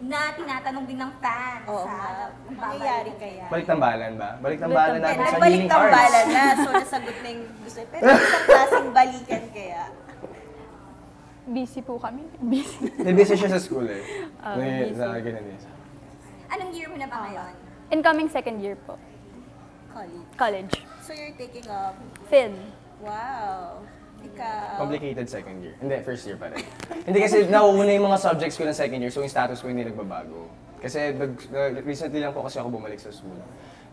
na tinatanong din ng fans. Oo nga. Nangyayari kaya? Balik-tambalan ba? Balik-tambalan natin sa Healing Balik-tambalan Hearts. na. So, nasagot na yung gusto. Pero isang klaseng balikan kaya? Busy po kami. Busy. Busy siya sa school eh. Busy. Sa ganun eh. Anong year mo na ba ngayon? Incoming second year po. College. So, you're taking up? Fin. Wow. Ikaw? Complicated second year. Hindi, first year pa rin. Hindi kasi nauuna yung mga subjects ko ng second year, so yung status ko hindi nagbabago. Kasi recently lang po kasi ako bumalik sa school.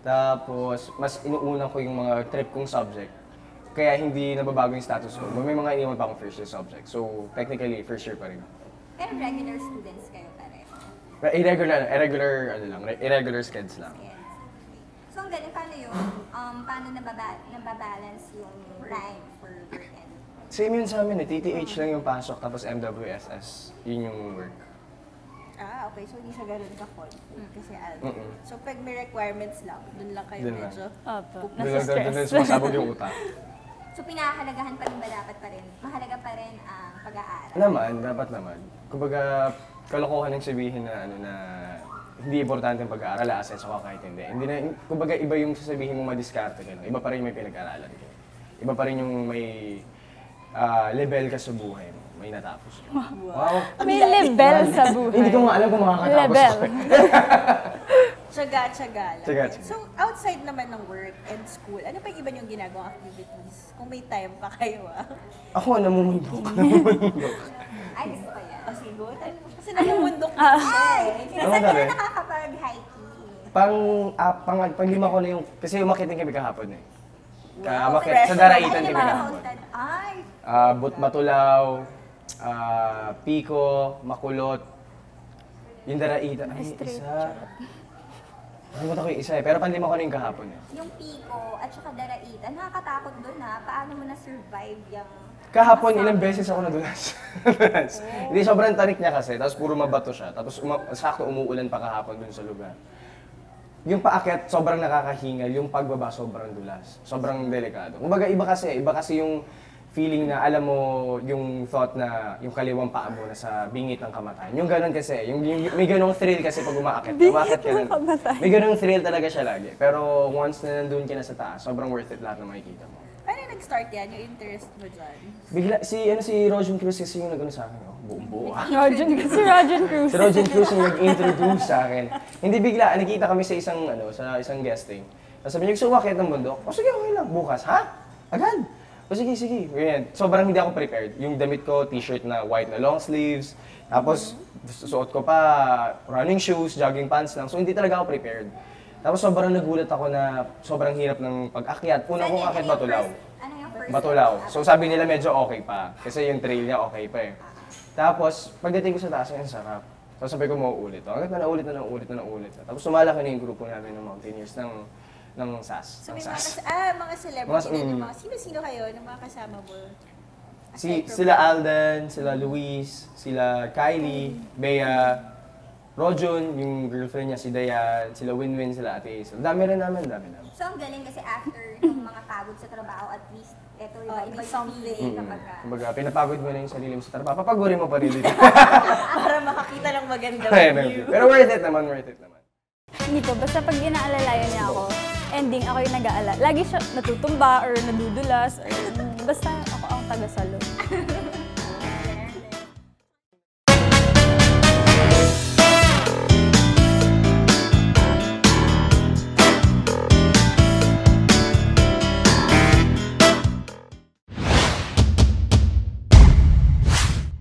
Tapos, mas inuuna ko yung mga trip kong subject. Kaya hindi nababago yung status ko. May mga iniwan pa akong first year subject. So, technically, first year pa rin. Pero regular students kayo pa rin? Irregular scheds lang. Yes. So, ang galing, paano yung, paano nababalance yung time for work and Same yun sa amin eh. TTH lang yung pasok, tapos MWSS. Yun yung work. Ah, okay. So, hindi siya ganun ka-con. Kasi So, pag may requirements lang, dun lang kayo Dun lang. medyo... Opo. Doon Nasa stress. sumasabog yung utak. So, pinahahalagahan pa rin ba dapat pa rin? Mahalaga pa rin ang pag-aaral? Naman, dapat naman. Kumbaga, kalokohan ng sabihin na na hindi importante ang pag-aaral, assets ako kahit hindi. Hindi na, kumbaga, iba yung sasabihin mong madiskarte ka. Iba pa rin yung may pinag-aralan ka. Iba pa rin yung may level ka sa buhay mo. May natapos. Wow! May level sa buhay. Hindi ko nga alam kung makakatapos Level. ako. Tsaga-tsaga lang. Tsaga-tsaga. So, outside naman ng work and school, ano pa yung iba niyong ginagawang activities? Kung may time pa kayo, Ako, namumundok. Ay, gusto ko yan. Kasi go. Kasi namumundok na siya. Ay! Ano Saan ka ka rin? na nakakapag-hiking? Pang lima ko na yung, kasi umakitin kami kahapon eh. Wow, Umakit, sa Daraitan kami Ay, kahapon. Ay! Matulaw, Pico, Makulot, yung Daraitan. Ay, isa. Nakalimutan ko yung isa eh, pero panlima ko na yung kahapon eh. Yung Pico at saka Daraitan, nakakatakot doon ha. Paano mo na-survive yung... Kahapon, ilang beses ako nadulas. Hindi, sobrang tarik niya kasi, tapos puro mabato siya. Tapos sakto umuulan pa kahapon dun sa lugar. Yung paakyat, sobrang nakakahingal. Yung pagbaba, sobrang dulas. Sobrang delikado. Kumbaga, iba kasi yung feeling na alam mo yung thought na yung kaliwang paa mo na sa bingit ng kamatayan. Yung ganun kasi, yung may ganung thrill kasi pag umaakyat ka na. May ganung thrill talaga siya lagi. Pero once na nandun ka na sa taas, sobrang worth it lahat na makikita mo. Paano nag-start yan? Yung interest mo dyan? Bigla, si Rojan Cruz kasi yung nag-ano sa akin, buong buo. Si Rojan Cruz. Si Rojan Cruz yung nag-introduce sa akin. Hindi bigla, nakita kami sa isang guesting. Tapos sabi niya, gusto umakyat ng bundok? O sige, okay lang. Bukas, ha? Agad? O sige. Ganyan. Sobrang hindi ako prepared. Yung damit ko, t-shirt na white na long sleeves. Tapos, suot ko pa running shoes, jogging pants lang. So, hindi talaga ako prepared. Tapos, sobrang nagulat ako na sobrang hirap ng pag-akyat. Una kong akyat Batulaw. Ano yung first? Batulaw. So, sabi nila medyo okay pa. Kasi yung trail niya okay pa eh. Tapos, pagdating ko sa taas, ang sarap. So, sabi ko, mauulit. Hanggat na naulit. Tapos, sumala ko na yung grupo namin ng Mountaineers ng SAS. So, may SAS. mga celebrity din yung mm. sino-sino kayo ng mga kasama mo? Sila Alden, sila Luis, sila Kylie, Bea, Rojon, yung girlfriend niya, si Dayan, sila Winwin, sila Ate Hazel. Dami rin namin. So, ang galing kasi after yung mga pagod sa trabaho, at least, eto iba may yung something. feeling kapag Kumbaga, pinapagod mo na yung sarili mo sa trabaho. Papagurin mo pa rin dito. Para makakita ng magandang view. Pero worth it naman. Hindi po, basta pag inaalalayan niya ako, ending ako yung nag-aalala. Lagi siya natutumba or nadudulas. Or, basta ako ang taga-salo.